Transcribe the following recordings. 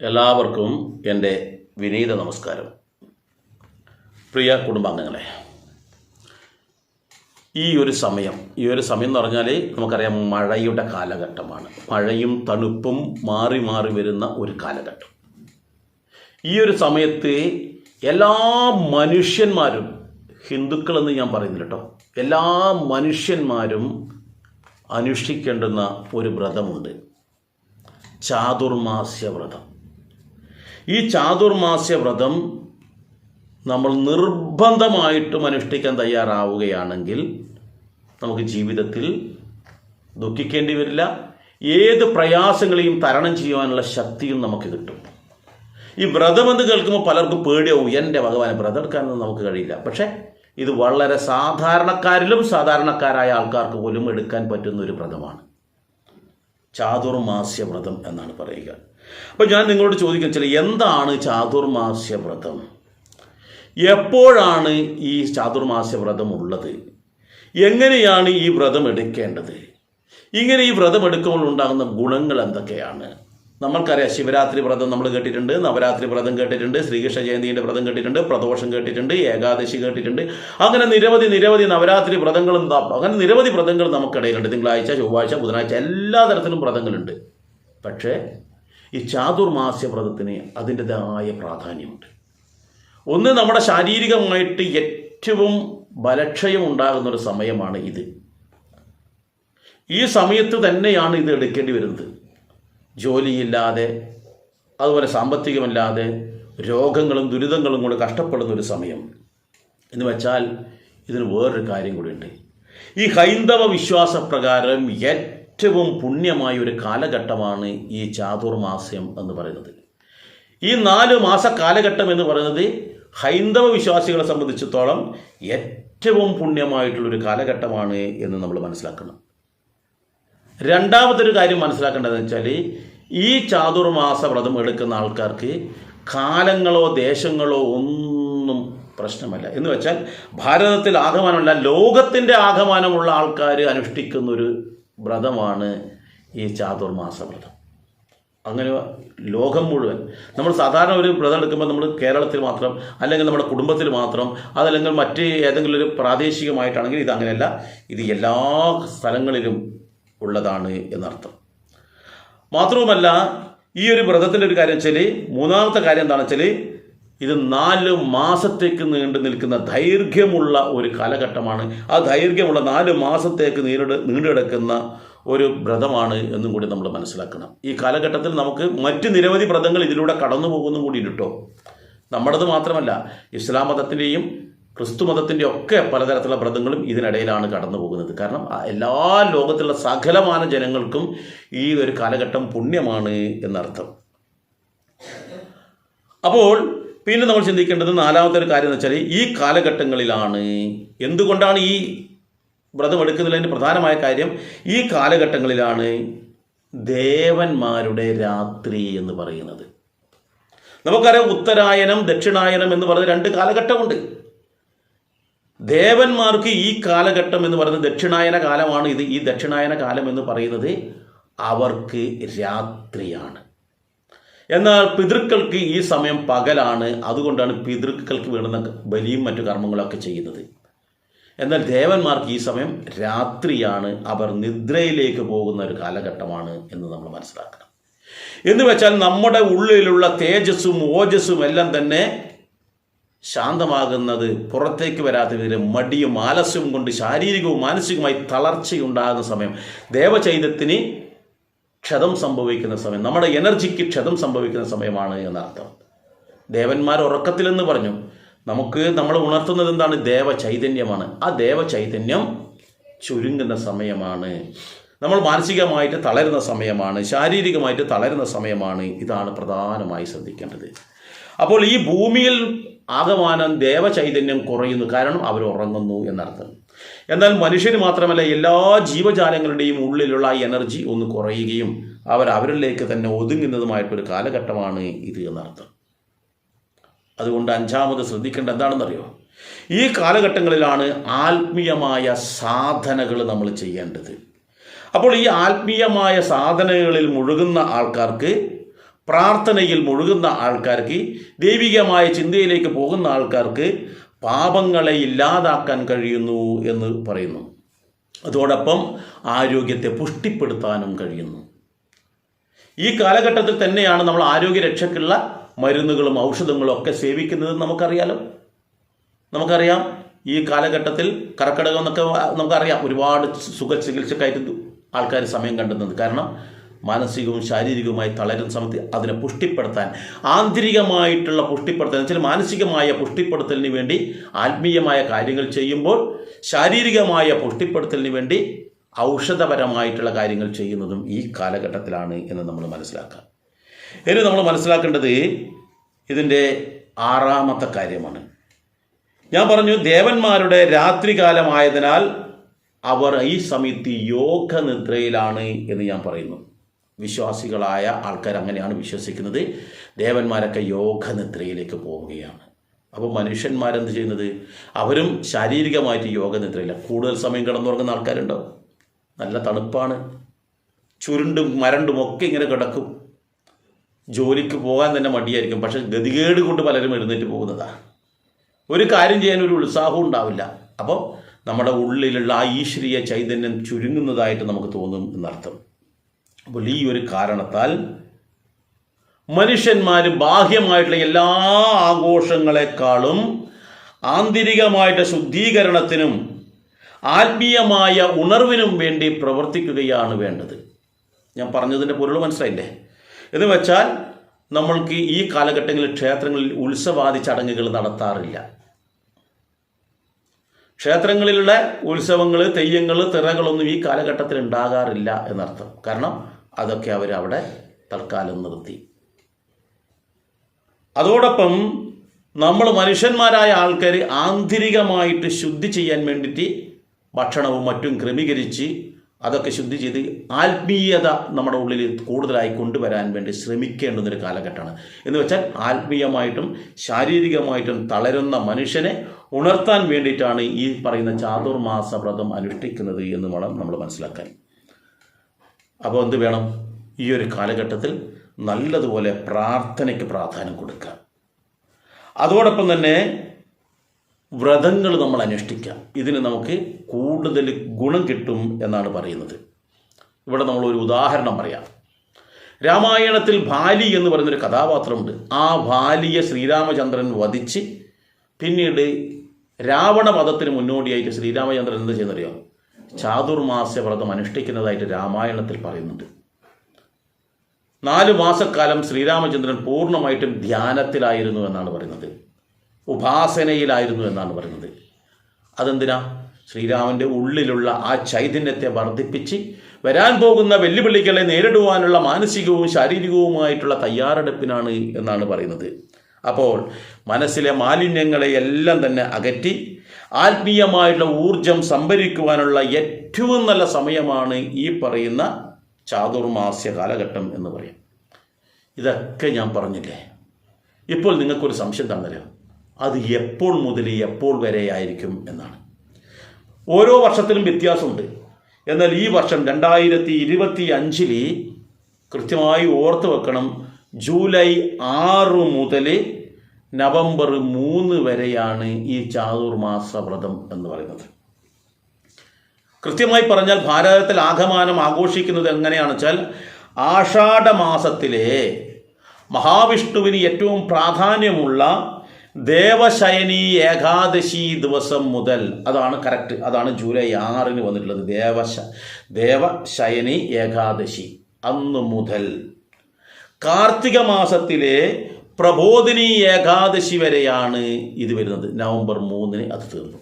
എല്ലാവർക്കും എൻ്റെ വിനീത നമസ്കാരം. പ്രിയ കുടുംബാംഗങ്ങളെ, ഈ ഒരു സമയം എന്ന് പറഞ്ഞാൽ നമുക്കറിയാം, മഴയുടെ കാലഘട്ടമാണ്. മഴയും തണുപ്പും മാറി മാറി വരുന്ന ഒരു കാലഘട്ടം. ഈ ഒരു സമയത്ത് എല്ലാ മനുഷ്യന്മാരും, ഹിന്ദുക്കളെന്ന് ഞാൻ പറയുന്നില്ല കേട്ടോ, എല്ലാ മനുഷ്യന്മാരും അനുഷ്ഠിക്കേണ്ടുന്ന ഒരു വ്രതമുണ്ട്, ചാതുർമാസ്യ വ്രതം. ഈ ചാതുർമാസ്യ വ്രതം നമ്മൾ നിർബന്ധമായിട്ടും അനുഷ്ഠിക്കാൻ തയ്യാറാവുകയാണെങ്കിൽ നമുക്ക് ജീവിതത്തിൽ ദുഃഖിക്കേണ്ടി വരില്ല. ഏത് പ്രയാസങ്ങളെയും തരണം ചെയ്യുവാനുള്ള ശക്തിയും നമുക്ക് കിട്ടും. ഈ വ്രതമെന്ന് കേൾക്കുമ്പോൾ പലർക്കും പേടിയാവും, എൻ്റെ ഭഗവാനെ വ്രതം എടുക്കാനൊന്നും നമുക്ക് കഴിയില്ല. പക്ഷേ ഇത് വളരെ സാധാരണക്കാരിലും സാധാരണക്കാരായ ആൾക്കാർക്ക് പോലും എടുക്കാൻ പറ്റുന്ന ഒരു വ്രതമാണ്. ചാതുർമാസ്യ വ്രതം എന്നാണ് പറയുക. അപ്പോൾ ഞാൻ നിങ്ങളോട് ചോദിക്കുന്നത്, എന്താണ് ചാതുർമാസ്യ വ്രതം? എപ്പോഴാണ് ഈ ചാതുർമാസ്യ വ്രതം ഉള്ളത്? എങ്ങനെയാണ് ഈ വ്രതം എടുക്കേണ്ടത്? ഇങ്ങനെ ഈ വ്രതം എടുക്കുമ്പോൾ ഉണ്ടാകുന്ന ഗുണങ്ങൾ എന്തൊക്കെയാണ്? നമ്മൾക്കറിയാം, ശിവരാത്രി വ്രതം നമ്മൾ കേട്ടിട്ടുണ്ട്, നവരാത്രി വ്രതം കേട്ടിട്ടുണ്ട്, ശ്രീകൃഷ്ണ ജയന്തിയുടെ വ്രതം കേട്ടിട്ടുണ്ട്, പ്രദോഷം കേട്ടിട്ടുണ്ട്, ഏകാദശി കേട്ടിട്ടുണ്ട്. അങ്ങനെ നിരവധി നവരാത്രി വ്രതങ്ങളും, അങ്ങനെ നിരവധി വ്രതങ്ങൾ നമുക്കിടയിലുണ്ട്. തിങ്കളാഴ്ച, ചൊവ്വാഴ്ച, ബുധനാഴ്ച, എല്ലാ തരത്തിലും വ്രതങ്ങളുണ്ട്. പക്ഷേ ഈ ചാതുർമാസ്യ വ്രതത്തിന് അതിൻ്റെതായ പ്രാധാന്യമുണ്ട്. ഒന്ന്, നമ്മുടെ ശാരീരികമായിട്ട് ഏറ്റവും ബലക്ഷയം ഉണ്ടാകുന്നൊരു സമയമാണ് ഇത്. ഈ സമയത്ത് തന്നെയാണ് ഇത് എടുക്കേണ്ടി വരുന്നത്. ജോലിയില്ലാതെ, അതുപോലെ സാമ്പത്തികമില്ലാതെ, രോഗങ്ങളും ദുരിതങ്ങളും കൊണ്ട് കഷ്ടപ്പെടുന്ന ഒരു സമയം എന്ന് വെച്ചാൽ ഇതിന് വേറൊരു കാര്യം കൂടിയുണ്ട്. ഈ ഹൈന്ദവ വിശ്വാസപ്രകാരം ഏറ്റവും പുണ്യമായ ഒരു കാലഘട്ടമാണ് ഈ ചാതുർമാസ്യം എന്ന് പറയുന്നത്. ഈ 4 മാസ കാലഘട്ടം എന്ന് പറയുന്നത് ഹൈന്ദവ വിശ്വാസികളെ സംബന്ധിച്ചിടത്തോളം ഏറ്റവും പുണ്യമായിട്ടുള്ളൊരു കാലഘട്ടമാണ് എന്ന് നമ്മൾ മനസ്സിലാക്കണം. രണ്ടാമതൊരു കാര്യം മനസ്സിലാക്കേണ്ടതെന്ന് വെച്ചാൽ, ഈ ചാതുർമാസ വ്രതം എടുക്കുന്ന ആൾക്കാർക്ക് കാലങ്ങളോ ദേശങ്ങളോ ഒന്നും പ്രശ്നമല്ല. എന്ന് വെച്ചാൽ ഭാരതത്തിൽ ആകമാനമല്ല, ലോകത്തിൻ്റെ ആകമാനമുള്ള ആൾക്കാർ അനുഷ്ഠിക്കുന്നൊരു വ്രതമാണ് ഈ ചാതുർമാസ വ്രതം. അങ്ങനെ ലോകം മുഴുവൻ, നമ്മൾ സാധാരണ ഒരു വ്രതം എടുക്കുമ്പോൾ നമ്മൾ കേരളത്തിൽ മാത്രം, അല്ലെങ്കിൽ നമ്മുടെ കുടുംബത്തിൽ മാത്രം, അതല്ലെങ്കിൽ മറ്റ് ഏതെങ്കിലും ഒരു പ്രാദേശികമായിട്ടാണെങ്കിൽ ഇത് അങ്ങനെയല്ല, ഇത് എല്ലാ സ്ഥലങ്ങളിലും ഉള്ളതാണ് എന്നർത്ഥം. മാത്രവുമല്ല, ഈ ഒരു വ്രതത്തിൻ്റെ ഒരു കാര്യം വെച്ചാൽ, മൂന്നാമത്തെ കാര്യം എന്താണെന്ന് വെച്ചാൽ, ഇത് 4 മാസത്തേക്ക് നീണ്ടു നിൽക്കുന്ന ദൈർഘ്യമുള്ള ഒരു കാലഘട്ടമാണ്. ആ ദൈർഘ്യമുള്ള 4 മാസത്തേക്ക് നീണ്ടുകിടക്കുന്ന ഒരു വ്രതമാണ് എന്നും കൂടി നമ്മൾ മനസ്സിലാക്കണം. ഈ കാലഘട്ടത്തിൽ നമുക്ക് മറ്റ് നിരവധി വ്രതങ്ങൾ ഇതിലൂടെ കടന്നു പോകുന്നും കൂടി കേട്ടോ. നമ്മുടേത് മാത്രമല്ല, ഇസ്ലാം മതത്തിൻ്റെയും ക്രിസ്തു മതത്തിൻ്റെ ഒക്കെ പലതരത്തിലുള്ള വ്രതങ്ങളും ഇതിനിടയിലാണ് കടന്നു പോകുന്നത്. കാരണം എല്ലാ ലോകത്തിലുള്ള സകലമാന ജനങ്ങൾക്കും ഈ ഒരു കാലഘട്ടം പുണ്യമാണ് എന്നർത്ഥം. അപ്പോൾ പിന്നെ നമ്മൾ ചിന്തിക്കേണ്ടത് നാലാമത്തെ ഒരു കാര്യം എന്ന് വെച്ചാൽ, ഈ കാലഘട്ടങ്ങളിലാണ്, എന്തുകൊണ്ടാണ് ഈ വ്രതം എടുക്കുന്നതിൻ്റെ പ്രധാനമായ കാര്യം, ഈ കാലഘട്ടങ്ങളിലാണ് ദേവന്മാരുടെ രാത്രി എന്ന് പറയുന്നത്. നമുക്കറിയാം, ഉത്തരായനം ദക്ഷിണായനം എന്ന് പറയുന്ന 2 കാലഘട്ടമുണ്ട്. ദേവന്മാർക്ക് ഈ കാലഘട്ടം എന്ന് പറയുന്നത് ദക്ഷിണായന കാലമാണ്. ഈ ദക്ഷിണായന കാലം എന്ന് പറയുന്നത് അവർക്ക് രാത്രിയാണ്. എന്നാൽ പിതൃക്കൾക്ക് ഈ സമയം പകലാണ്. അതുകൊണ്ടാണ് പിതൃക്കൾക്ക് വേണ്ടുന്ന ബലിയും മറ്റു കർമ്മങ്ങളൊക്കെ ചെയ്യുന്നത്. എന്നാൽ ദേവന്മാർക്ക് ഈ സമയം രാത്രിയാണ്, അവർ നിദ്രയിലേക്ക് പോകുന്ന ഒരു കാലഘട്ടമാണ് എന്ന് നമ്മൾ മനസ്സിലാക്കണം. എന്ന് വെച്ചാൽ നമ്മുടെ ഉള്ളിലുള്ള തേജസ്സും ഓജസ്സും എല്ലാം തന്നെ ശാന്തമാകുന്നത്, പുറത്തേക്ക് വരാത്ത വിധത്തിൽ മടിയും ആലസ്യവും കൊണ്ട് ശാരീരികവും മാനസികവുമായി തളർച്ചയുണ്ടാകുന്ന സമയം, ദേവചൈതന്യത്തിന് ക്ഷതം സംഭവിക്കുന്ന സമയം, നമ്മുടെ എനർജിക്ക് ക്ഷതം സംഭവിക്കുന്ന സമയമാണ് എന്നർത്ഥം. ദേവന്മാർ ഉറക്കത്തിലെന്ന് പറഞ്ഞു. നമ്മൾ ഉണർത്തുന്നത് എന്താണ്? ദേവചൈതന്യമാണ്. ആ ദേവചൈതന്യം ചുരുങ്ങുന്ന സമയമാണ്. നമ്മൾ മാനസികമായിട്ട് തളരുന്ന സമയമാണ്, ശാരീരികമായിട്ട് തളരുന്ന സമയമാണ്. ഇതാണ് പ്രധാനമായി ശ്രദ്ധിക്കേണ്ടത്. അപ്പോൾ ഈ ഭൂമിയിൽ ആകമാനം ദേവചൈതന്യം കുറയുന്നു, കാരണം അവർ ഉറങ്ങുന്നു എന്നർത്ഥം. എന്നാൽ മനുഷ്യന് മാത്രമല്ല, എല്ലാ ജീവജാലങ്ങളുടെയും ഉള്ളിലുള്ള എനർജി ഒന്ന് കുറയുകയും അവരിലേക്ക് തന്നെ ഒതുങ്ങുന്നതുമായിട്ടൊരു കാലഘട്ടമാണ് ഇത് എന്നർത്ഥം. അതുകൊണ്ട് 5ാമത് ശ്രദ്ധിക്കേണ്ട എന്താണെന്നറിയോ? ഈ കാലഘട്ടങ്ങളിലാണ് ആത്മീയമായ സാധനകൾ നമ്മൾ ചെയ്യേണ്ടത്. അപ്പോൾ ഈ ആത്മീയമായ സാധനകളിൽ മുഴുകുന്ന ആൾക്കാർക്ക് പ്രാർത്ഥനയിൽ മുഴുകുന്ന ആൾക്കാർക്ക്, ദൈവികമായ ചിന്തയിലേക്ക് പോകുന്ന ആൾക്കാർക്ക് പാപങ്ങളെ ഇല്ലാതാക്കാൻ കഴിയുന്നു എന്ന് പറയുന്നു. അതോടൊപ്പം ആരോഗ്യത്തെ പുഷ്ടിപ്പെടുത്താനും കഴിയുന്നു. ഈ കാലഘട്ടത്തിൽ തന്നെയാണ് നമ്മൾ ആരോഗ്യരക്ഷയ്ക്കുള്ള മരുന്നുകളും ഔഷധങ്ങളും ഒക്കെ സേവിക്കുന്നത്. നമുക്കറിയാം ഈ കാലഘട്ടത്തിൽ കർക്കിടകം എന്നൊക്കെ നമുക്കറിയാം, ഒരുപാട് സുഖചികിത്സക്കായിട്ട് ആൾക്കാർ സമയം കണ്ടെത്തുന്നത്. കാരണം മാനസികവും ശാരീരികവുമായി തളരുന്ന സമയത്ത് അതിനെ പുഷ്ടിപ്പെടുത്താൻ, ആന്തരികമായിട്ടുള്ള പുഷ്ടിപ്പെടുത്താൻ വെച്ചാൽ മാനസികമായ പുഷ്ടിപ്പെടുത്തലിന് വേണ്ടി ആത്മീയമായ കാര്യങ്ങൾ ചെയ്യുമ്പോൾ ശാരീരികമായ പുഷ്ടിപ്പെടുത്തലിന് വേണ്ടി ഔഷധപരമായിട്ടുള്ള കാര്യങ്ങൾ ചെയ്യുന്നതും ഈ കാലഘട്ടത്തിലാണ് എന്ന് നമ്മൾ മനസ്സിലാക്കാം. ഇനി നമ്മൾ മനസ്സിലാക്കേണ്ടത് ഇതിൻ്റെ 6ാമത്തെ കാര്യമാണ്. ഞാൻ പറഞ്ഞു, ദേവന്മാരുടെ രാത്രികാലമായതിനാൽ അവർ ഈ സമയത്ത് യോഗനിദ്രയിലാണ് എന്ന് ഞാൻ പറയുന്നു. വിശ്വാസികളായ ആൾക്കാർ അങ്ങനെയാണ് വിശ്വസിക്കുന്നത്. ദേവന്മാരൊക്കെ യോഗനിദ്രയിലേക്ക് പോവുകയാണ്. അപ്പോൾ മനുഷ്യന്മാരെന്ത് ചെയ്യുന്നത്? അവരും ശാരീരികമായിട്ട് യോഗനിദ്രയില്ല. കൂടുതൽ സമയം കിടന്നുറങ്ങുന്ന ആൾക്കാരുണ്ടാവും. നല്ല തണുപ്പാണ്, ചുരുണ്ടും മരണ്ടും ഒക്കെ ഇങ്ങനെ കിടക്കും. ജോലിക്ക് പോകാൻ തന്നെ മടിയായിരിക്കും. പക്ഷെ ഗതികേട് കൊണ്ട് പലരും എഴുന്നേറ്റ് പോകുന്നതാണ്. ഒരു കാര്യം ചെയ്യാൻ ഒരു ഉത്സാഹവും ഉണ്ടാവില്ല. അപ്പോൾ നമ്മുടെ ഉള്ളിലുള്ള ആ ഈശ്വരീയ ചൈതന്യം ചുരുങ്ങുന്നതായിട്ട് നമുക്ക് തോന്നും എന്നർത്ഥം. അപ്പോൾ ഈ ഒരു കാരണത്താൽ മനുഷ്യന്മാർ ബാഹ്യമായിട്ടുള്ള എല്ലാ ആഘോഷങ്ങളെക്കാളും ആന്തരികമായിട്ട് ശുദ്ധീകരണത്തിനും ആത്മീയമായ ഉണർവിനും വേണ്ടി പ്രവർത്തിക്കുകയാണ് വേണ്ടത്. ഞാൻ പറഞ്ഞതിൻ്റെ പൊരുൾ മനസ്സിലായില്ലേ? എന്ന് വെച്ചാൽ നമ്മൾക്ക് ഈ കാലഘട്ടങ്ങളിൽ ക്ഷേത്രങ്ങളിൽ ഉത്സവാദി ചടങ്ങുകൾ നടത്താറില്ല. ക്ഷേത്രങ്ങളിലുള്ള ഉത്സവങ്ങൾ, തെയ്യങ്ങൾ, തിറകളൊന്നും ഈ കാലഘട്ടത്തിൽ ഉണ്ടാകാറില്ല എന്നർത്ഥം. കാരണം അതൊക്കെ അവരവിടെ തൽക്കാലം നിർത്തി. അതോടൊപ്പം നമ്മൾ മനുഷ്യന്മാരായ ആൾക്കാർ ആന്തരികമായിട്ട് ശുദ്ധി ചെയ്യാൻ വേണ്ടിയിട്ട് ഭക്ഷണവും മറ്റും ക്രമീകരിച്ച് അതൊക്കെ ശുദ്ധി ചെയ്ത് ആത്മീയത നമ്മുടെ ഉള്ളിൽ കൂടുതലായി കൊണ്ടുവരാൻ വേണ്ടി ശ്രമിക്കേണ്ടുന്നൊരു കാലഘട്ടമാണ്. എന്ന് വെച്ചാൽ ആത്മീയമായിട്ടും ശാരീരികമായിട്ടും തളരുന്ന മനുഷ്യനെ ഉണർത്താൻ വേണ്ടിയിട്ടാണ് ഈ പറയുന്ന ചാതുർമാസ വ്രതം അനുഷ്ഠിക്കുന്നത് എന്ന് വേണം നമ്മൾ മനസ്സിലാക്കാൻ. അപ്പോൾ എന്ത് വേണം? ഈ ഒരു കാലഘട്ടത്തിൽ നല്ലതുപോലെ പ്രാർത്ഥനയ്ക്ക് പ്രാധാന്യം കൊടുക്കുക. അതോടൊപ്പം തന്നെ വ്രതങ്ങൾ നമ്മൾ അനുഷ്ഠിക്കാം. ഇതിന് നമുക്ക് കൂടുതൽ ഗുണം കിട്ടും എന്നാണ് പറയുന്നത്. ഇവിടെ നമ്മളൊരു ഉദാഹരണം പറയാം. രാമായണത്തിൽ ബാലി എന്ന് പറയുന്നൊരു കഥാപാത്രമുണ്ട്. ആ ബാലിയെ ശ്രീരാമചന്ദ്രൻ വധിച്ച് പിന്നീട് രാവണവധത്തിന് മുന്നോടിയായിട്ട് ശ്രീരാമചന്ദ്രൻ എന്ത് ചെയ്യുന്നറിയോ? ചാതുർമാസ വ്രതം അനുഷ്ഠിക്കുന്നതായിട്ട് രാമായണത്തിൽ പറയുന്നുണ്ട്. 4 മാസക്കാലം ശ്രീരാമചന്ദ്രൻ പൂർണ്ണമായിട്ടും ധ്യാനത്തിലായിരുന്നു എന്നാണ് പറയുന്നത്, ഉപാസനയിലായിരുന്നു എന്നാണ് പറയുന്നത്. അതെന്തിനാ? ശ്രീരാമൻ്റെ ഉള്ളിലുള്ള ആ ചൈതന്യത്തെ വർദ്ധിപ്പിച്ച് വരാൻ പോകുന്ന വെല്ലുവിളികളെ നേരിടുവാനുള്ള മാനസികവും ശാരീരികവുമായിട്ടുള്ള തയ്യാറെടുപ്പിനാണ് എന്നാണ് പറയുന്നത്. അപ്പോൾ മനസ്സിലെ മാലിന്യങ്ങളെ എല്ലാം തന്നെ അകറ്റി ആത്മീയമായിട്ടുള്ള ഊർജം സംഭരിക്കുവാനുള്ള ഏറ്റവും നല്ല സമയമാണ് ഈ പറയുന്ന ചാതുർമാസ്യ കാലഘട്ടം എന്ന് പറയും. ഇതൊക്കെ ഞാൻ പറഞ്ഞില്ലേ? ഇപ്പോൾ നിങ്ങൾക്കൊരു സംശയം തന്നല്ലോ, അത് എപ്പോൾ മുതൽ എപ്പോൾ വരെ ആയിരിക്കും എന്നാണ്. ഓരോ വർഷത്തിലും വ്യത്യാസമുണ്ട്. എന്നാൽ ഈ വർഷം 2025 കൃത്യമായി ഓർത്ത് വെക്കണം, ജൂലൈ 6 മുതൽ നവംബർ 3 വരെയാണ് ഈ ചാതുർമാസ വ്രതം എന്ന് പറയുന്നത്. കൃത്യമായി പറഞ്ഞാൽ ഭാരതത്തിൽ ആഘമാനം ആഘോഷിക്കുന്നത് എങ്ങനെയാണെന്ന് വെച്ചാൽ ആഷാഢമാസത്തിലെ മഹാവിഷ്ണുവിന് ഏറ്റവും പ്രാധാന്യമുള്ള ദേവശയനി ഏകാദശി ദിവസം മുതൽ, അതാണ് കറക്റ്റ്, അതാണ് ജൂലൈ 6 വന്നിട്ടുള്ളത്. ദേവശയനി ഏകാദശി അന്ന് മുതൽ കാർത്തിക മാസത്തിലെ പ്രബോധിനി ഏകാദശി വരെയാണ് ഇത് വരുന്നത്. നവംബർ 3 അത് തീർന്നു.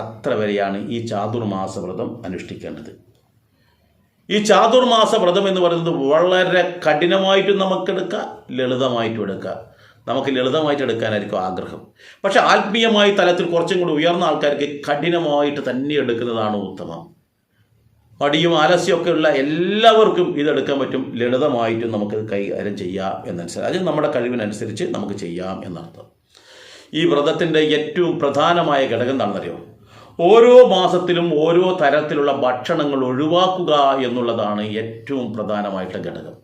അത്ര വരെയാണ് ഈ ചാതുർമാസ വ്രതം അനുഷ്ഠിക്കേണ്ടത്. ഈ ചാതുർമാസ വ്രതം എന്ന് പറയുന്നത് വളരെ കഠിനമായിട്ടും നമുക്കെടുക്കാം, ലളിതമായിട്ടും എടുക്കാം. നമുക്ക് ലളിതമായിട്ട് എടുക്കാനായിരിക്കും ആഗ്രഹം. പക്ഷെ ആത്മീയമായ തലത്തിൽ കുറച്ചും കൂടി ഉയർന്ന ആൾക്കാർക്ക് കഠിനമായിട്ട് തന്നെ എടുക്കുന്നതാണ് ഉത്തമം. മടിയും ആലസ്യമൊക്കെ ഉള്ള എല്ലാവർക്കും ഇതെടുക്കാൻ പറ്റും. ലളിതമായിട്ടും നമുക്ക് കൈകാര്യം ചെയ്യാം എന്നനുസരിച്ച്, അത് നമ്മുടെ കഴിവിനനുസരിച്ച് നമുക്ക് ചെയ്യാം എന്നർത്ഥം. ഈ വ്രതത്തിൻ്റെ ഏറ്റവും പ്രധാനമായ ഘടകം എന്താണെന്നറിയോ? ഓരോ മാസത്തിലും ഓരോ തരത്തിലുള്ള ഭക്ഷണങ്ങൾ ഒഴിവാക്കുക എന്നുള്ളതാണ് ഏറ്റവും പ്രധാനമായിട്ടുള്ള ഘടകം.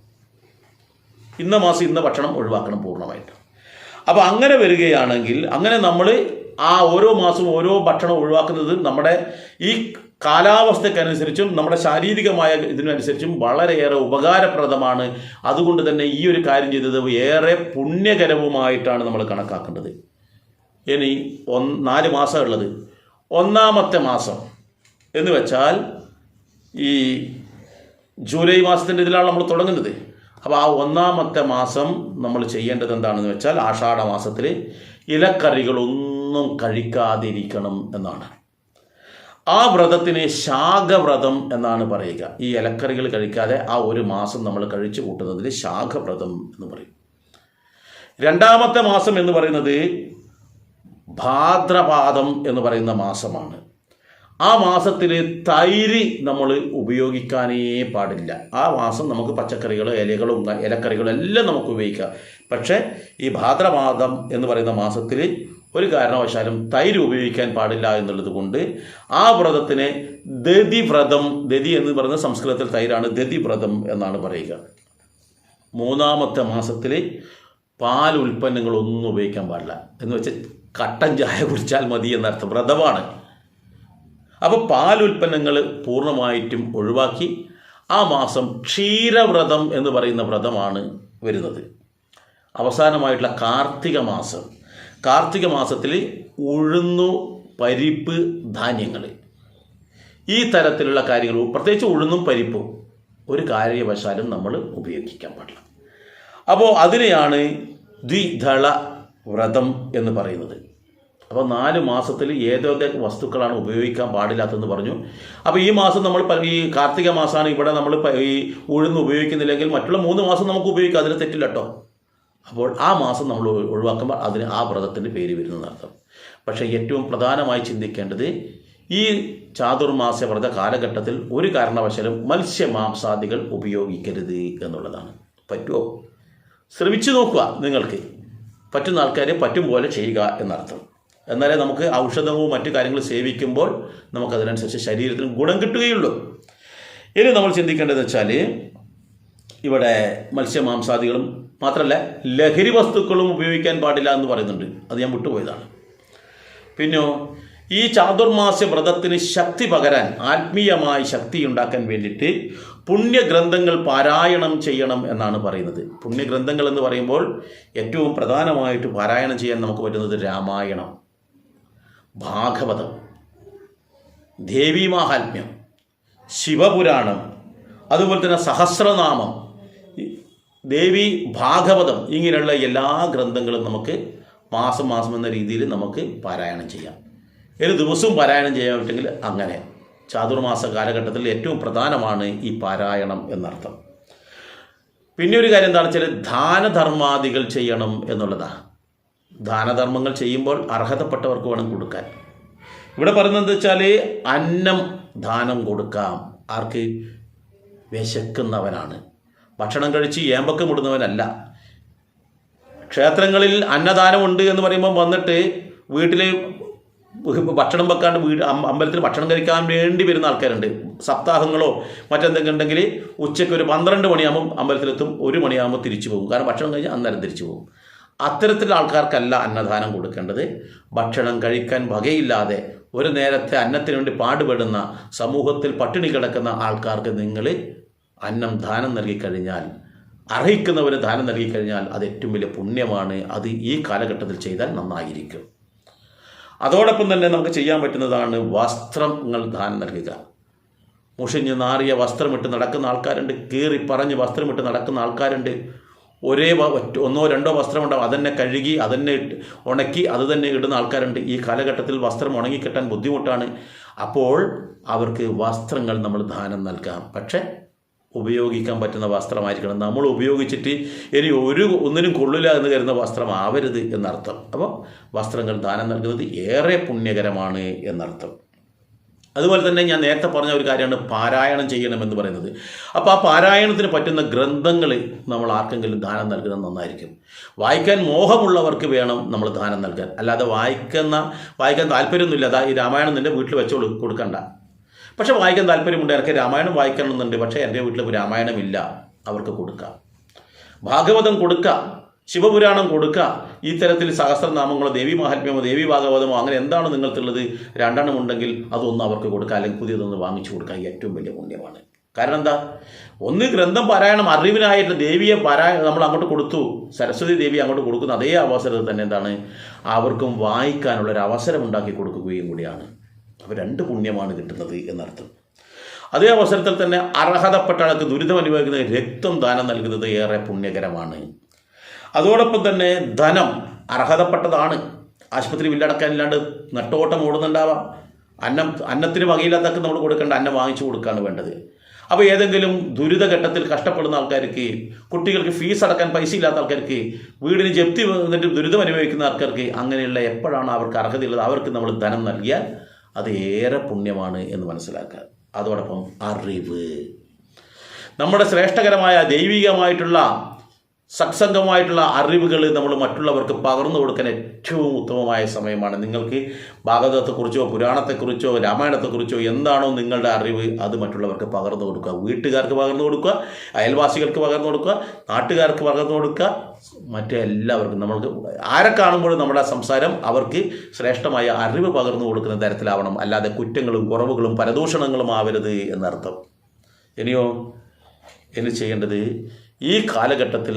ഇന്ന മാസം ഇന്ന ഭക്ഷണം ഒഴിവാക്കണം പൂർണ്ണമായിട്ട്. അപ്പോൾ അങ്ങനെ വരികയാണെങ്കിൽ അങ്ങനെ നമ്മൾ ആ ഓരോ മാസവും ഓരോ ഭക്ഷണം ഒഴിവാക്കുന്നത് നമ്മുടെ ഈ കാലാവസ്ഥക്കനുസരിച്ചും നമ്മുടെ ശാരീരികമായ ഇതിനനുസരിച്ചും വളരെയേറെ ഉപകാരപ്രദമാണ്. അതുകൊണ്ട് തന്നെ ഈ ഒരു കാര്യം ചെയ്തത് ഏറെ പുണ്യകരവുമായിട്ടാണ് നമ്മൾ കണക്കാക്കേണ്ടത്. ഇനി 4 മാസം ഉള്ളത്. ഒന്നാമത്തെ മാസം എന്ന് വെച്ചാൽ ഈ ജൂലൈ മാസത്തിൻ്റെ ഇതിലാണ് നമ്മൾ തുടങ്ങുന്നത്. അപ്പോൾ ആ ഒന്നാമത്തെ മാസം നമ്മൾ ചെയ്യേണ്ടത് എന്താണെന്ന് വെച്ചാൽ ആഷാഢ മാസത്തിൽ ഇലക്കറികളൊന്നും കഴിക്കാതിരിക്കണം എന്നാണ്. ആ വ്രതത്തിന് ശാഖവ്രതം എന്നാണ് പറയുക. ഈ ഇലക്കറികൾ കഴിക്കാതെ ആ ഒരു മാസം നമ്മൾ കഴിച്ചു കൂട്ടുന്നതിന് ശാഖവ്രതം എന്ന് പറയും. രണ്ടാമത്തെ മാസം എന്ന് പറയുന്നത് ഭാദ്രപാദം എന്ന് പറയുന്ന മാസമാണ്. ആ മാസത്തിൽ തൈര് നമ്മൾ ഉപയോഗിക്കാനേ പാടില്ല. ആ മാസം നമുക്ക് പച്ചക്കറികൾ, ഇലകളും ഇലക്കറികളും എല്ലാം നമുക്ക് ഉപയോഗിക്കാം. പക്ഷേ ഈ ഭാദ്രപാദം എന്ന് പറയുന്ന മാസത്തിൽ ഒരു കാരണവശാലും തൈര് ഉപയോഗിക്കാൻ പാടില്ല എന്നുള്ളത് കൊണ്ട് ആ വ്രതത്തിന് ദതിവ്രതം, ദതി എന്ന് പറയുന്ന സംസ്കൃതത്തിൽ തൈരാണ്, ദതിവ്രതം എന്നാണ് പറയുക. മൂന്നാമത്തെ മാസത്തിൽ പാൽ ഉൽപ്പന്നങ്ങളൊന്നും ഉപയോഗിക്കാൻ പാടില്ല. എന്ന് വെച്ചാൽ കട്ടൻ ചായ കുടിച്ചാൽ മതി എന്നർത്ഥം. വ്രതമാണ്. അപ്പോൾ പാൽ ഉൽപ്പന്നങ്ങൾ പൂർണ്ണമായിട്ടും ഒഴിവാക്കി ആ മാസം ക്ഷീരവ്രതം എന്ന് പറയുന്ന വ്രതമാണ് വരുന്നത്. അവസാനമായിട്ടുള്ള കാർത്തിക മാസത്തിൽ ഉഴുന്നു, പരിപ്പ്, ധാന്യങ്ങൾ, ഈ തരത്തിലുള്ള കാര്യങ്ങൾ, പ്രത്യേകിച്ച് ഉഴുന്നും പരിപ്പും ഒരു കാര്യവശാലും നമ്മൾ ഉപയോഗിക്കാൻ പാടില്ല. അപ്പോൾ അതിനെയാണ് ദ്വിദള വ്രതം എന്ന് പറയുന്നത്. അപ്പോൾ 4 മാസത്തിൽ ഏതൊക്കെ വസ്തുക്കളാണ് ഉപയോഗിക്കാൻ പാടില്ലാത്തതെന്ന് പറഞ്ഞു. അപ്പോൾ ഈ മാസം നമ്മൾ ഈ കാർത്തിക മാസമാണ് ഇവിടെ നമ്മൾ ഈ ഉഴുന്ന് ഉപയോഗിക്കുന്നില്ലെങ്കിൽ മറ്റുള്ള 3 മാസം നമുക്ക് ഉപയോഗിക്കാം, അതിന് തെറ്റില്ല കേട്ടോ. അപ്പോൾ ആ മാസം നമ്മൾ ഒഴിവാക്കുമ്പോൾ അതിന് ആ വ്രതത്തിൻ്റെ പേര് വരുന്നതർത്ഥം. പക്ഷേ ഏറ്റവും പ്രധാനമായി ചിന്തിക്കേണ്ടത് ഈ ചാതുർമാസ വ്രത കാലഘട്ടത്തിൽ ഒരു കാരണവശാലും മത്സ്യമാംസാദികൾ ഉപയോഗിക്കരുത് എന്നുള്ളതാണ്. പറ്റുമോ? ശ്രമിച്ചു നോക്കുക. നിങ്ങൾക്ക് പറ്റുന്ന ആൾക്കാരെ പറ്റും പോലെ ചെയ്യുക എന്നർത്ഥം. എന്നാലേ നമുക്ക് ഔഷധവും മറ്റു കാര്യങ്ങൾ സേവിക്കുമ്പോൾ നമുക്കതിനനുസരിച്ച് ശരീരത്തിന് ഗുണം കിട്ടുകയുള്ളൂ. ഇനി നമ്മൾ ചിന്തിക്കേണ്ടതെന്ന് വെച്ചാൽ ഇവിടെ മത്സ്യമാംസാദികളും മാത്രമല്ല ലഹരി വസ്തുക്കളും ഉപയോഗിക്കാൻ പാടില്ല എന്ന് പറയുന്നുണ്ട്. അത് ഞാൻ വിട്ടുപോയതാണ്. പിന്നെ ഈ ചാതുർമാസ്യ വ്രതത്തിന് ശക്തി പകരാൻ, ആത്മീയമായി ശക്തി ഉണ്ടാക്കാൻ വേണ്ടിയിട്ട് പുണ്യഗ്രന്ഥങ്ങൾ പാരായണം ചെയ്യണം എന്നാണ് പറയുന്നത്. പുണ്യഗ്രന്ഥങ്ങൾ എന്ന് പറയുമ്പോൾ ഏറ്റവും പ്രധാനമായിട്ട് പാരായണം ചെയ്യാൻ നമുക്ക് പറ്റുന്നത് രാമായണം, ഭാഗവതം, ദേവീമാഹാത്മ്യം, ശിവപുരാണം, അതുപോലെ തന്നെ സഹസ്രനാമം, ദേവി ഭാഗവതം, ഇങ്ങനെയുള്ള എല്ലാ ഗ്രന്ഥങ്ങളും നമുക്ക് മാസം മാസം എന്ന രീതിയിൽ നമുക്ക് പാരായണം ചെയ്യാം. ഒരു ദിവസവും പാരായണം ചെയ്യാൻ പറ്റുമെങ്കിൽ അങ്ങനെ. ചാതുർമാസ കാലഘട്ടത്തിൽ ഏറ്റവും പ്രധാനമാണ് ഈ പാരായണം എന്നർത്ഥം. പിന്നെ ഒരു കാര്യം എന്താണെന്ന് വെച്ചാൽ ദാനധർമാദികൾ ചെയ്യണം എന്നുള്ളതാണ്. ദാനധർമ്മങ്ങൾ ചെയ്യുമ്പോൾ അർഹതപ്പെട്ടവർക്ക് വേണം കൊടുക്കാൻ. ഇവിടെ പറയുന്നത് വെച്ചാൽ അന്നം ദാനം കൊടുക്കാം. ആർക്ക്? വിശക്കുന്നവനാണ്. ഭക്ഷണം കഴിച്ച് ഏമ്പക്കം ഇടുന്നവനല്ല. ക്ഷേത്രങ്ങളിൽ അന്നദാനമുണ്ട് എന്ന് പറയുമ്പോൾ വന്നിട്ട് വീട്ടിൽ ഭക്ഷണം വെക്കാണ്ട് അമ്പലത്തിൽ ഭക്ഷണം കഴിക്കാൻ വേണ്ടി വരുന്ന ആൾക്കാരുണ്ട്. സപ്താഹങ്ങളോ മറ്റെന്തെങ്കിലും ഉണ്ടെങ്കിൽ ഉച്ചയ്ക്ക് ഒരു 12 മണിയാകുമ്പം അമ്പലത്തിലെത്തും, 1 മണിയാകുമ്പോൾ തിരിച്ചു പോകും. കാരണം ഭക്ഷണം കഴിഞ്ഞ് അന്നേരം തിരിച്ചു പോകും. അത്തരത്തിലുള്ള ആൾക്കാർക്കല്ല അന്നദാനം കൊടുക്കേണ്ടത്. ഭക്ഷണം കഴിക്കാൻ വകയില്ലാതെ ഒരു നേരത്തെ അന്നത്തിന് വേണ്ടി പാടുപെടുന്ന, സമൂഹത്തിൽ പട്ടിണി കിടക്കുന്ന ആൾക്കാർക്ക് നിങ്ങൾ അന്നം ദാനം നൽകിക്കഴിഞ്ഞാൽ, അർഹിക്കുന്നവർ ദാനം നൽകിക്കഴിഞ്ഞാൽ അത് ഏറ്റവും വലിയ പുണ്യമാണ്. അത് ഈ കാലഘട്ടത്തിൽ ചെയ്താൽ നന്നായിരിക്കും. അതോടൊപ്പം തന്നെ നമുക്ക് ചെയ്യാൻ പറ്റുന്നതാണ് വസ്ത്രങ്ങൾ ദാനം നൽകുക. മുഷിഞ്ഞ് നാറിയ വസ്ത്രമിട്ട് നടക്കുന്ന ആൾക്കാരുണ്ട്, കീറി പറഞ്ഞ് വസ്ത്രമിട്ട് നടക്കുന്ന ആൾക്കാരുണ്ട്. ഒരേ 1-2 വസ്ത്രമുണ്ടാവും, അതന്നെ കഴുകി അതന്നെ ഉണക്കി അത് തന്നെ ഇടുന്ന ആൾക്കാരുണ്ട്. ഈ കാലഘട്ടത്തിൽ വസ്ത്രം ഉണങ്ങിക്കിട്ടാൻ ബുദ്ധിമുട്ടാണ്. അപ്പോൾ അവർക്ക് വസ്ത്രങ്ങൾ നമ്മൾ ദാനം നൽകാം. പക്ഷേ ഉപയോഗിക്കാൻ പറ്റുന്ന വസ്ത്രമായിരിക്കണം. നമ്മൾ ഉപയോഗിച്ചിട്ട് ഇനി ഒന്നിനും കൊള്ളില്ല എന്ന് കരുതുന്ന വസ്ത്രം ആവരുത് എന്നർത്ഥം. അപ്പോൾ വസ്ത്രങ്ങൾ ദാനം നൽകുന്നത് ഏറെ പുണ്യകരമാണ് എന്നർത്ഥം. അതുപോലെ തന്നെ ഞാൻ നേരത്തെ പറഞ്ഞ ഒരു കാര്യമാണ് പാരായണം ചെയ്യണമെന്ന് പറയുന്നത്. അപ്പോൾ ആ പാരായണത്തിന് പറ്റുന്ന ഗ്രന്ഥങ്ങൾ നമ്മൾ ആർക്കെങ്കിലും ദാനം നൽകുന്നത് നന്നായിരിക്കും. വായിക്കാൻ മോഹമുള്ളവർക്ക് വേണം നമ്മൾ ദാനം നൽകാൻ. അല്ലാതെ വായിക്കാൻ താല്പര്യമൊന്നുമില്ല, അതാ ഈ രാമായണം നിൻ്റെ വീട്ടിൽ വെച്ച് കൊടുക്കണ്ട. പക്ഷെ വായിക്കാൻ താല്പര്യമുണ്ട്, എനിക്ക് രാമായണം വായിക്കണമെന്നുണ്ട്, പക്ഷേ എൻ്റെ വീട്ടിൽ രാമായണമില്ല, അവർക്ക് കൊടുക്കാം. ഭാഗവതം കൊടുക്കുക, ശിവപുരാണം കൊടുക്കുക. ഈ തരത്തിൽ സഹസ്രനാമങ്ങളോ ദേവി മഹാത്മ്യമോ ദേവി ഭാഗവതമോ അങ്ങനെ എന്താണ് നിങ്ങൾക്കുള്ളത്, 2 എണ്ണം ഉണ്ടെങ്കിൽ അതൊന്ന് അവർക്ക് കൊടുക്കുക, അല്ലെങ്കിൽ പുതിയതൊന്ന് വാങ്ങിച്ചു കൊടുക്കുക. ഏറ്റവും വലിയ പുണ്യമാണ്. കാരണം എന്താ, ഒന്ന് ഗ്രന്ഥം പാരായണം അറിവിനായിട്ട് ദേവിയെ നമ്മൾ അങ്ങോട്ട് കൊടുത്തു, സരസ്വതി ദേവി അങ്ങോട്ട് കൊടുക്കുന്ന അതേ അവസരത്തിൽ തന്നെ എന്താണ് അവർക്കും വായിക്കാനുള്ളൊരു അവസരം ഉണ്ടാക്കി കൊടുക്കുകയും കൂടിയാണ്. അപ്പോൾ 2 പുണ്യമാണ് കിട്ടുന്നത് എന്നർത്ഥം. അതേ അവസരത്തിൽ തന്നെ അർഹതപ്പെട്ട ആൾക്ക് ദുരിതം അനുഭവിക്കുന്ന രക്തം ദാനം നൽകുന്നത് ഏറെ പുണ്യകരമാണ്. അതോടൊപ്പം തന്നെ ധനം അർഹതപ്പെട്ടതാണ്. ആശുപത്രി ബില്ലടക്കാനില്ലാണ്ട് നെട്ടോട്ടം ഓടുന്നുണ്ടാവാം. അന്നത്തിന് വകയില്ലാത്തൊക്കെ നമ്മൾ കൊടുക്കേണ്ട അന്നം വാങ്ങിച്ചു കൊടുക്കുകയാണ് വേണ്ടത്. അപ്പോൾ ഏതെങ്കിലും ദുരിതഘട്ടത്തിൽ കഷ്ടപ്പെടുന്ന ആൾക്കാർക്ക്, കുട്ടികൾക്ക് ഫീസ് അടക്കാൻ പൈസ ഇല്ലാത്ത ആൾക്കാർക്ക്, വീടിന് ജപ്തി വന്നിട്ട് ദുരിതം അനുഭവിക്കുന്ന ആൾക്കാർക്ക്, അങ്ങനെയുള്ള എപ്പോഴാണ് അവർക്ക് അർഹതയുള്ളത് അവർക്ക് നമ്മൾ ധനം നൽകിയാൽ അത് ഏറെ പുണ്യമാണ് എന്ന് മനസ്സിലാക്കുക. അതോടൊപ്പം അറിവ്, നമ്മുടെ ശ്രേഷ്ഠകരമായ ദൈവികമായിട്ടുള്ള സത്സംഗമായിട്ടുള്ള അറിവുകൾ നമ്മൾ മറ്റുള്ളവർക്ക് പകർന്നു കൊടുക്കാൻ ഏറ്റവും ഉത്തമമായ സമയമാണ്. നിങ്ങൾക്ക് ഭാഗവതത്തെക്കുറിച്ചോ പുരാണത്തെക്കുറിച്ചോ രാമായണത്തെക്കുറിച്ചോ എന്താണോ നിങ്ങളുടെ അറിവ് അത് മറ്റുള്ളവർക്ക് പകർന്നു കൊടുക്കുക. വീട്ടുകാർക്ക് പകർന്നു കൊടുക്കുക, അയൽവാസികൾക്ക് പകർന്നു കൊടുക്കുക, നാട്ടുകാർക്ക് പകർന്നു കൊടുക്കുക, മറ്റെല്ലാവർക്കും. നമ്മൾക്ക് ആരെ കാണുമ്പോഴും നമ്മുടെ സംസാരം അവർക്ക് ശ്രേഷ്ഠമായ അറിവ് പകർന്നു കൊടുക്കുന്ന തരത്തിലാവണം, അല്ലാതെ കുറ്റങ്ങളും കുറവുകളും പരദൂഷണങ്ങളും ആവരുത് എന്നർത്ഥം. ഇനി ചെയ്യേണ്ടത് ഈ കാലഘട്ടത്തിൽ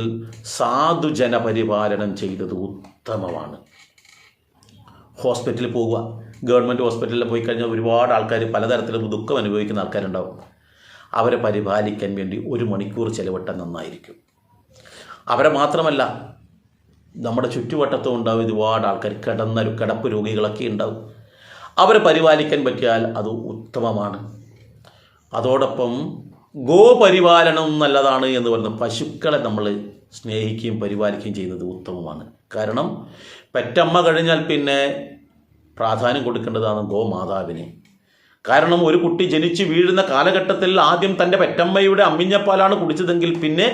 സാധുജന പരിപാലനം ചെയ്തത് ഉത്തമമാണ്. ഹോസ്പിറ്റലിൽ പോവുക, ഗവൺമെൻറ് ഹോസ്പിറ്റലിൽ പോയി കഴിഞ്ഞാൽ ഒരുപാട് ആൾക്കാർ പലതരത്തിലും ദുഃഖം അനുഭവിക്കുന്ന ആൾക്കാരുണ്ടാവും. അവരെ പരിപാലിക്കാൻ വേണ്ടി 1 മണിക്കൂർ ചെലവിട്ടാൽ നന്നായിരിക്കും. അവരെ മാത്രമല്ല, നമ്മുടെ ചുറ്റുവട്ടത്തും ഉണ്ടാവും ഒരുപാട് ആൾക്കാർ, കിടപ്പ് രോഗികളൊക്കെ ഉണ്ടാവും. അവരെ പരിപാലിക്കാൻ പറ്റിയാൽ അത് ഉത്തമമാണ്. അതോടൊപ്പം ഗോപരിപാലനം നല്ലതാണ് എന്ന് പറയുന്നത്, പശുക്കളെ നമ്മൾ സ്നേഹിക്കുകയും പരിപാലിക്കുകയും ചെയ്യുന്നത് ഉത്തമമാണ്. കാരണം പെറ്റമ്മ കഴിഞ്ഞാൽ പിന്നെ പ്രാധാന്യം കൊടുക്കേണ്ടതാണ് ഗോമാതാവിന്. കാരണം ഒരു കുട്ടി ജനിച്ച് വീഴുന്ന കാലഘട്ടത്തിൽ ആദ്യം തൻ്റെ പെറ്റമ്മയുടെ അമ്മിഞ്ഞപ്പാലാണ് കുടിച്ചതെങ്കിൽ പിന്നെ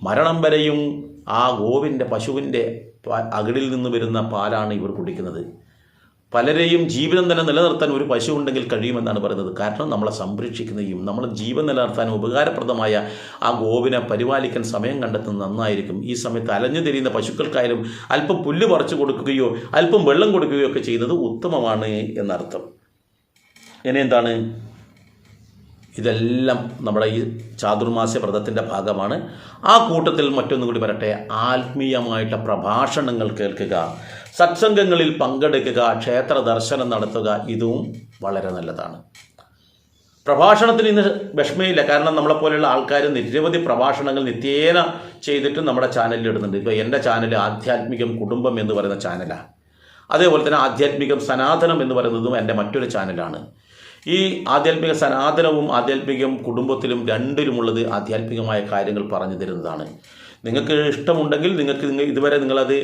മരണം വരെയും ആ ഗോവിൻ്റെ പശുവിൻ്റെ അകിടിൽ നിന്ന് വരുന്ന പാലാണ് ഇവർ കുടിക്കുന്നത്. പലരെയും ജീവിതം തന്നെ നിലനിർത്താൻ ഒരു പശു ഉണ്ടെങ്കിൽ കഴിയുമെന്നാണ് പറയുന്നത്. കാരണം നമ്മളെ സംരക്ഷിക്കുന്നതും നമ്മളെ ജീവൻ നിലനിർത്താൻ ഉപകാരപ്രദമായ ആ ഗോവിനെ പരിപാലിക്കാൻ സമയം കണ്ടെത്തുന്നത് നന്നായിരിക്കും. ഈ സമയത്ത് അലഞ്ഞു തിരിയുന്ന പശുക്കൾക്കായാലും അല്പം പുല്ല് പറിച്ചു കൊടുക്കുകയോ അല്പം വെള്ളം കൊടുക്കുകയോ ഒക്കെ ചെയ്യുന്നത് ഉത്തമമാണ് എന്നർത്ഥം. ഇനി എന്താണ്, ഇതെല്ലാം നമ്മുടെ ഈ ചാതുർമാസ്യ വ്രതത്തിൻ്റെ ഭാഗമാണ്. ആ കൂട്ടത്തിൽ മറ്റൊന്നും കൂടി വരട്ടെ, ആത്മീയമായിട്ട് പ്രഭാഷണങ്ങൾ കേൾക്കുക, സത്സംഗങ്ങളിൽ പങ്കെടുക്കുക, ക്ഷേത്ര ദർശനം നടത്തുക, ഇതും വളരെ നല്ലതാണ്. പ്രഭാഷണത്തിന് ഇന്ന് വിഷമയില്ല. കാരണം നമ്മളെപ്പോലെയുള്ള ആൾക്കാർ നിരവധി പ്രഭാഷണങ്ങൾ നിത്യേന ചെയ്തിട്ട് നമ്മുടെ ചാനലിൽ ഇടുന്നുണ്ട്. ഇപ്പോൾ എൻ്റെ ചാനൽ ആധ്യാത്മികം കുടുംബം എന്ന് പറയുന്ന ചാനലാണ്. അതേപോലെ തന്നെ ആധ്യാത്മികം സനാതനം എന്ന് പറയുന്നതും എൻ്റെ മറ്റൊരു ചാനലാണ്. ഈ ആധ്യാത്മിക സനാതനവും ആധ്യാത്മികം കുടുംബത്തിലും രണ്ടിലുമുള്ളത് ആധ്യാത്മികമായ കാര്യങ്ങൾ പറഞ്ഞു തരുന്നതാണ്. നിങ്ങൾക്ക് ഇഷ്ടമുണ്ടെങ്കിൽ ഇതുവരെ നിങ്ങളത്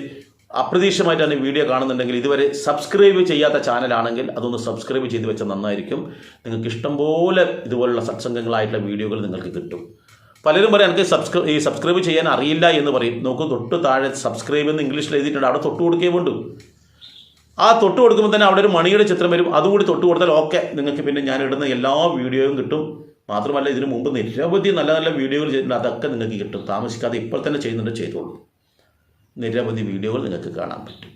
അപ്രതീക്ഷിതമായിട്ടാണ് വീഡിയോ കാണുന്നുണ്ടെങ്കിൽ ഇതുവരെ സബ്സ്ക്രൈബ് ചെയ്യാത്ത ചാനലാണെങ്കിൽ അതൊന്ന് സബ്സ്ക്രൈബ് ചെയ്ത് വെച്ചാൽ നന്നായിരിക്കും. നിങ്ങൾക്ക് ഇഷ്ടംപോലെ ഇതുപോലുള്ള സത്സംഗങ്ങളായിട്ടുള്ള വീഡിയോകൾ നിങ്ങൾക്ക് കിട്ടും. പലരും പറയും എനിക്ക് സബ്സ്ക്രൈബ് ചെയ്യാൻ അറിയില്ല എന്ന് പറയും. നമുക്ക് തൊട്ട് താഴെ സബ്സ്ക്രൈബ് എന്ന് ഇംഗ്ലീഷിൽ എഴുതിയിട്ടുണ്ട്, അവിടെ തൊട്ട് കൊടുക്കേ വേണ്ടു. ആ തൊട്ട് കൊടുക്കുമ്പോൾ തന്നെ അവിടെ ഒരു മണിയുടെ ചിത്രം വരും, അതുകൂടി തൊട്ട് കൊടുത്താൽ ഓക്കെ, നിങ്ങൾക്ക് പിന്നെ ഞാൻ ഇടുന്ന എല്ലാ വീഡിയോയും കിട്ടും. മാത്രമല്ല ഇതിനു മുമ്പ് നിരവധി നല്ല നല്ല വീഡിയോകൾ ചെയ്തിട്ടുണ്ട്, അതൊക്കെ നിങ്ങൾക്ക് കിട്ടും. താമസിക്കാതെ ഇപ്പോൾ തന്നെ ചെയ്യുന്നുണ്ട്, ചെയ്തോളൂ. നിരവധി വീഡിയോകൾ നിങ്ങൾക്ക് കാണാൻ പറ്റും.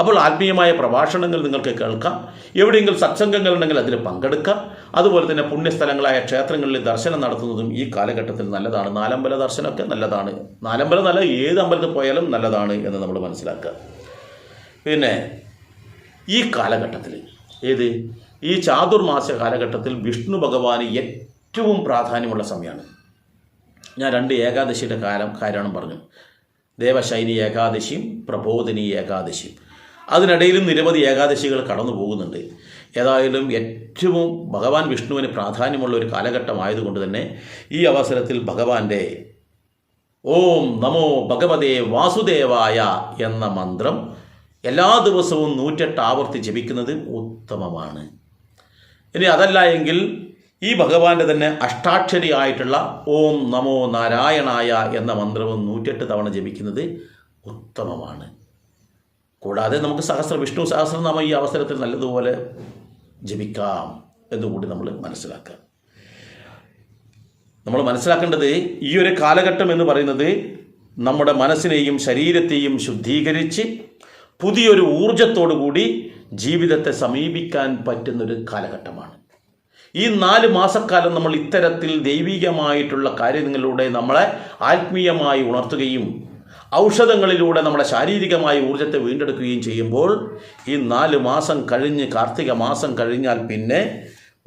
അപ്പോൾ ആത്മീയമായ പ്രഭാഷണങ്ങൾ നിങ്ങൾക്ക് കേൾക്കാം. എവിടെയെങ്കിലും സത്സംഗങ്ങൾ ഉണ്ടെങ്കിൽ അതിൽ പങ്കെടുക്കാം. അതുപോലെ തന്നെ പുണ്യസ്ഥലങ്ങളായ ക്ഷേത്രങ്ങളിൽ ദർശനം നടത്തുന്നതും ഈ കാലഘട്ടത്തിൽ നല്ലതാണ്. നാലമ്പല ദർശനമൊക്കെ നല്ലതാണ്. നാലമ്പലം നല്ല ഏത് അമ്പലത്തിൽ പോയാലും നല്ലതാണ് എന്ന് നമ്മൾ മനസ്സിലാക്കുക. പിന്നെ ഈ കാലഘട്ടത്തിൽ ഈ ചാതുർമാസ്യ കാലഘട്ടത്തിൽ വിഷ്ണു ഭഗവാന് ഏറ്റവും പ്രാധാന്യമുള്ള സമയമാണ്. ഞാൻ 2 ഏകാദശിയുടെ കാരണം പറഞ്ഞു. ദേവശൈനി ഏകാദശിയും പ്രബോധിനി ഏകാദശിയും. അതിനിടയിലും നിരവധി ഏകാദശികൾ കടന്നു പോകുന്നുണ്ട്. ഏതായാലും ഏറ്റവും ഭഗവാൻ വിഷ്ണുവിന് പ്രാധാന്യമുള്ള ഒരു കാലഘട്ടമായതുകൊണ്ട് തന്നെ ഈ അവസരത്തിൽ ഭഗവാന്റെ ഓം നമോ ഭഗവതേ വാസുദേവായ എന്ന മന്ത്രം എല്ലാ ദിവസവും 108 ആവർത്തി ജപിക്കുന്നത് ഉത്തമമാണ്. ഇനി അതല്ല എങ്കിൽ ഈ ഭഗവാന്റെ തന്നെ അഷ്ടാക്ഷരി ആയിട്ടുള്ള ഓം നമോ നാരായണായ എന്ന മന്ത്രവും 108 തവണ ജപിക്കുന്നത് ഉത്തമമാണ്. കൂടാതെ നമുക്ക് വിഷ്ണു സഹസ്രനാമം ഈ അവസരത്തിൽ നല്ലതുപോലെ ജപിക്കാം എന്നുകൂടി നമ്മൾ മനസ്സിലാക്കുക. നമ്മൾ മനസ്സിലാക്കേണ്ടത് ഈ ഒരു കാലഘട്ടം എന്ന് പറയുന്നത് നമ്മുടെ മനസ്സിനെയും ശരീരത്തെയും ശുദ്ധീകരിച്ച് പുതിയൊരു ഊർജത്തോടു കൂടി ജീവിതത്തെ സമീപിക്കാൻ പറ്റുന്നൊരു കാലഘട്ടമാണ്. ഈ 4 മാസക്കാലം നമ്മൾ ഇത്തരത്തിൽ ദൈവികമായിട്ടുള്ള കാര്യങ്ങളിലൂടെ നമ്മളെ ആത്മീയമായി ഉണർത്തുകയും ഔഷധങ്ങളിലൂടെ നമ്മുടെ ശാരീരികമായ ഊർജത്തെ വീണ്ടെടുക്കുകയും ചെയ്യുമ്പോൾ ഈ 4 മാസം കഴിഞ്ഞ് കാർത്തിക മാസം കഴിഞ്ഞാൽ പിന്നെ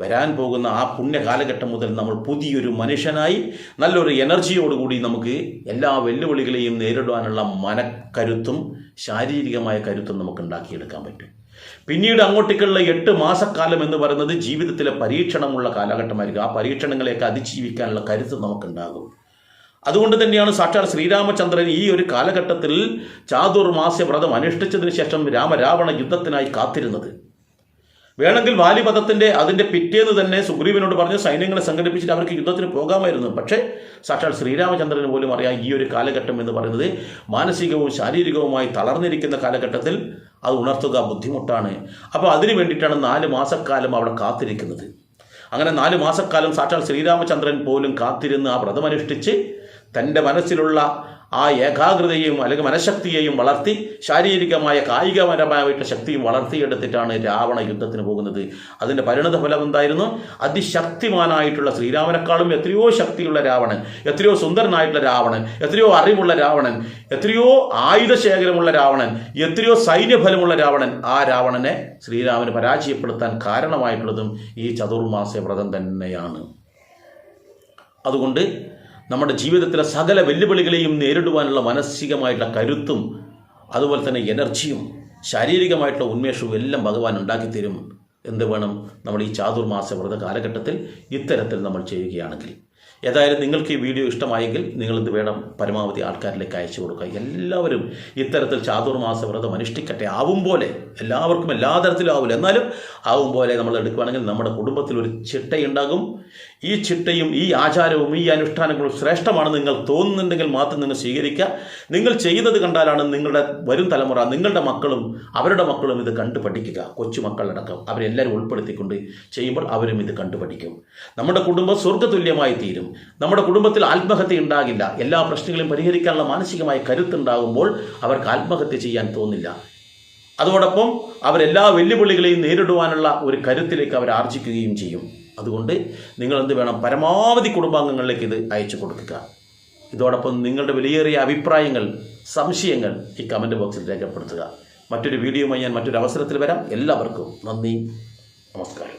വരാൻ പോകുന്ന ആ പുണ്യ കാലഘട്ടം മുതൽ നമ്മൾ പുതിയൊരു മനുഷ്യനായി നല്ലൊരു എനർജിയോടുകൂടി നമുക്ക് എല്ലാ വെല്ലുവിളികളെയും നേരിടാനുള്ള മനക്കരുത്തും ശാരീരികമായ കരുത്തും നമുക്ക് ഉണ്ടാക്കിയെടുക്കാൻ പറ്റും. പിന്നീട് അങ്ങോട്ടേക്കുള്ള 8 മാസക്കാലം എന്ന് പറയുന്നത് ജീവിതത്തിലെ പരീക്ഷണമുള്ള കാലഘട്ടമായിരിക്കും. ആ പരീക്ഷണങ്ങളെയൊക്കെ അതിജീവിക്കാനുള്ള കരുത്ത് നമുക്കുണ്ടാകും. അതുകൊണ്ട് തന്നെയാണ് സാക്ഷാൽ ശ്രീരാമചന്ദ്രൻ ഈ ഒരു കാലഘട്ടത്തിൽ ചാതുർമാസ്യ വ്രതം അനുഷ്ഠിച്ചതിന് ശേഷം രാമരാവണ യുദ്ധത്തിനായി കാത്തിരുന്നത്. വേണമെങ്കിൽ വാലിപഥത്തിൻ്റെ അതിൻ്റെ പിറ്റേന്ന് തന്നെ സുഗ്രീവനോട് പറഞ്ഞ് സൈന്യങ്ങളെ സംഘടിപ്പിച്ചിട്ട് അവർക്ക് യുദ്ധത്തിന് പോകാമായിരുന്നു. പക്ഷേ സാക്ഷാൽ ശ്രീരാമചന്ദ്രന് പോലും അറിയാം ഈ ഒരു കാലഘട്ടം എന്ന് പറയുന്നത് മാനസികവും ശാരീരികവുമായി തളർന്നിരിക്കുന്ന കാലഘട്ടത്തിൽ അത് ഉണർത്തുക ബുദ്ധിമുട്ടാണ്. അപ്പോൾ അതിനു വേണ്ടിയിട്ടാണ് 4 മാസക്കാലം അവിടെ കാത്തിരിക്കുന്നത്. അങ്ങനെ 4 മാസക്കാലം സാക്ഷാൽ ശ്രീരാമചന്ദ്രൻ പോലും കാത്തിരുന്ന് ആ വ്രതമനുഷ്ഠിച്ച് തൻ്റെ മനസ്സിലുള്ള ആ ഏകാഗ്രതയെയും അല്ലെങ്കിൽ മനഃശക്തിയെയും വളർത്തി ശാരീരികമായ കായികപരമായിട്ട് ശക്തിയും വളർത്തിയെടുത്തിട്ടാണ് രാവണ യുദ്ധത്തിന് പോകുന്നത്. അതിൻ്റെ പരിണത ഫലം എന്തായിരുന്നു? അതിശക്തിമാനായിട്ടുള്ള ശ്രീരാമനെക്കാളും എത്രയോ ശക്തിയുള്ള രാവണൻ, എത്രയോ സുന്ദരനായിട്ടുള്ള രാവണൻ, എത്രയോ അറിവുള്ള രാവണൻ, എത്രയോ ആയുധശേഖരമുള്ള രാവണൻ, എത്രയോ സൈന്യഫലമുള്ള രാവണൻ, ആ രാവണനെ ശ്രീരാമന് പരാജയപ്പെടുത്താൻ കാരണമായിട്ടുള്ളതും ഈ ചതുർമാസ്യ വ്രതം തന്നെയാണ്. അതുകൊണ്ട് നമ്മുടെ ജീവിതത്തിലെ സകല വെല്ലുവിളികളെയും നേരിടുവാനുള്ള മാനസികമായിട്ടുള്ള കരുത്തും അതുപോലെ തന്നെ എനർജിയും ശാരീരികമായിട്ടുള്ള ഉന്മേഷവും എല്ലാം ഭഗവാൻ ഉണ്ടാക്കിത്തരും. എന്ത് വേണം? നമ്മൾ ഈ ചാതുർമാസ വ്രത കാലഘട്ടത്തിൽ ഇത്തരത്തിൽ നമ്മൾ ചെയ്യുകയാണെങ്കിൽ. ഏതായാലും നിങ്ങൾക്ക് ഈ വീഡിയോ ഇഷ്ടമായെങ്കിൽ നിങ്ങളെന്ത് വേണം? പരമാവധി ആൾക്കാരിലേക്ക് അയച്ചു കൊടുക്കുക. എല്ലാവരും ഇത്തരത്തിൽ ചാതുർമാസ വ്രതം അനുഷ്ഠിക്കട്ടെ. ആവും പോലെ, എല്ലാവർക്കും എല്ലാ തരത്തിലും ആവില്ല, എന്നാലും ആവും പോലെ നമ്മൾ എടുക്കുകയാണെങ്കിൽ നമ്മുടെ കുടുംബത്തിൽ ഒരു ചിട്ടയുണ്ടാകും. ഈ ചിട്ടയും ഈ ആചാരവും ഈ അനുഷ്ഠാനങ്ങളും ശ്രേഷ്ഠമാണെന്ന് നിങ്ങൾ തോന്നുന്നുണ്ടെങ്കിൽ മാത്രം നിങ്ങൾ സ്വീകരിക്കുക. നിങ്ങൾ ചെയ്യുന്നത് കണ്ടാലാണ് നിങ്ങളുടെ വരും തലമുറ, നിങ്ങളുടെ മക്കളും അവരുടെ മക്കളും ഇത് കണ്ടു പഠിക്കുക. കൊച്ചുമക്കളടക്കം അവരെല്ലാവരും ഉൾപ്പെടുത്തിക്കൊണ്ട് ചെയ്യുമ്പോൾ അവരും ഇത് കണ്ടുപഠിക്കും. നമ്മുടെ കുടുംബം സ്വർഗ്ഗതുല്യമായി തീരും. നമ്മുടെ കുടുംബത്തിൽ ആത്മഹത്യ ഉണ്ടാകില്ല. എല്ലാ പ്രശ്നങ്ങളും പരിഹരിക്കാനുള്ള മാനസികമായ കരുത്തുണ്ടാകുമ്പോൾ അവർക്ക് ആത്മഹത്യ ചെയ്യാൻ തോന്നില്ല. അതോടൊപ്പം അവരെല്ലാ വെല്ലുവിളികളെയും നേരിടുവാനുള്ള ഒരു കരുത്തിലേക്ക് അവർ ആർജിക്കുകയും ചെയ്യും. അതുകൊണ്ട് നിങ്ങൾ എന്ത് വേണം? പരമാവധി കുടുംബാംഗങ്ങളിലേക്ക് ഇത് അയച്ചു കൊടുക്കുക. ഇതോടൊപ്പം നിങ്ങളുടെ വിലയേറിയ അഭിപ്രായങ്ങൾ, സംശയങ്ങൾ ഈ കമൻറ്റ് ബോക്സിൽ രേഖപ്പെടുത്തുക. മറ്റൊരു വീഡിയോയുമായി ഞാൻ മറ്റൊരു അവസരത്തിൽ വരാം. എല്ലാവർക്കും നന്ദി, നമസ്കാരം.